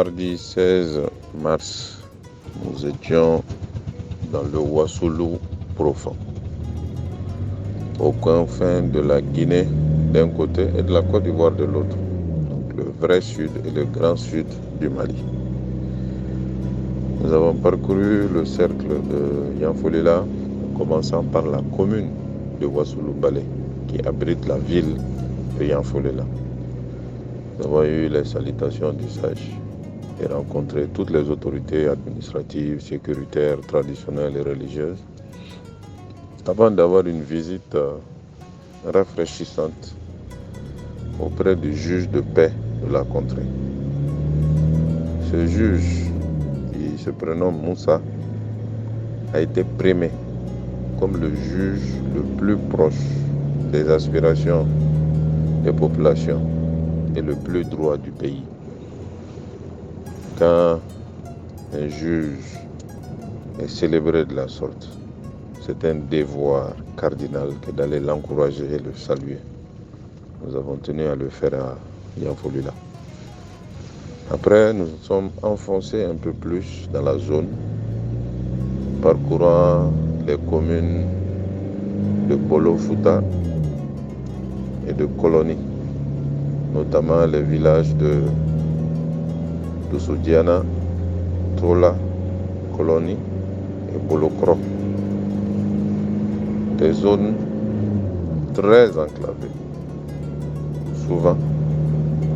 mardi 16 mars, nous étions dans le Ouassoulou profond, au confin de la Guinée d'un côté et de la Côte d'Ivoire de l'autre, donc le vrai sud et le grand sud du Mali. Nous avons parcouru le cercle de Yanfolila, en commençant par la commune de Ouassoulou-Balé, qui abrite la ville de Yanfolila. Nous avons eu les salutations du sage et rencontré toutes les autorités administratives, sécuritaires, traditionnelles et religieuses, avant d'avoir une visite rafraîchissante auprès du juge de paix de la contrée. Ce juge, qui se prénomme Moussa, a été primé comme le juge le plus proche des aspirations des populations et le plus droit du pays. Quand un juge est célébré de la sorte, c'est un devoir cardinal que d'aller l'encourager et le saluer. Nous avons tenu à le faire à Yanfolila. Après, nous nous sommes enfoncés un peu plus dans la zone, parcourant les communes de Bolo-Fouta et de Colonie, notamment les villages de Doussoudiana, Tola, Colonie et Bolokro. Des zones très enclavées. Souvent,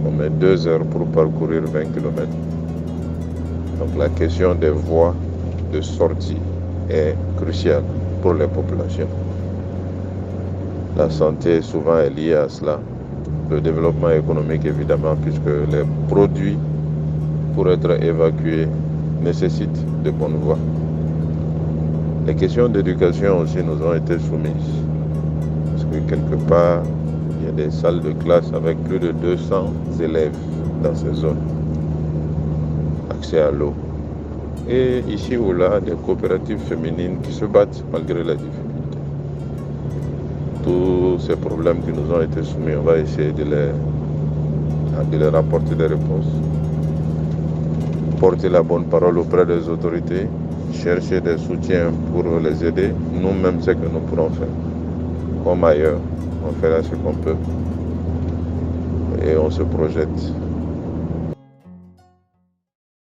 on met 2 heures pour parcourir 20 km. Donc la question des voies de sortie est cruciale pour les populations. La santé souvent est liée à cela. Le développement économique évidemment, puisque les produits pour être évacués nécessitent de bonnes voies. Les questions d'éducation aussi nous ont été soumises. Parce que quelque part, il y a des salles de classe avec plus de 200 élèves dans ces zones. Accès à l'eau. Et ici ou là, des coopératives féminines qui se battent malgré la difficulté. Tous ces problèmes qui nous ont été soumis, on va essayer de leur apporter des réponses. Porter la bonne parole auprès des autorités, chercher des soutiens pour les aider. Nous-mêmes, c'est que nous pourrons faire. Comme ailleurs, on fera ce qu'on peut. Et on se projette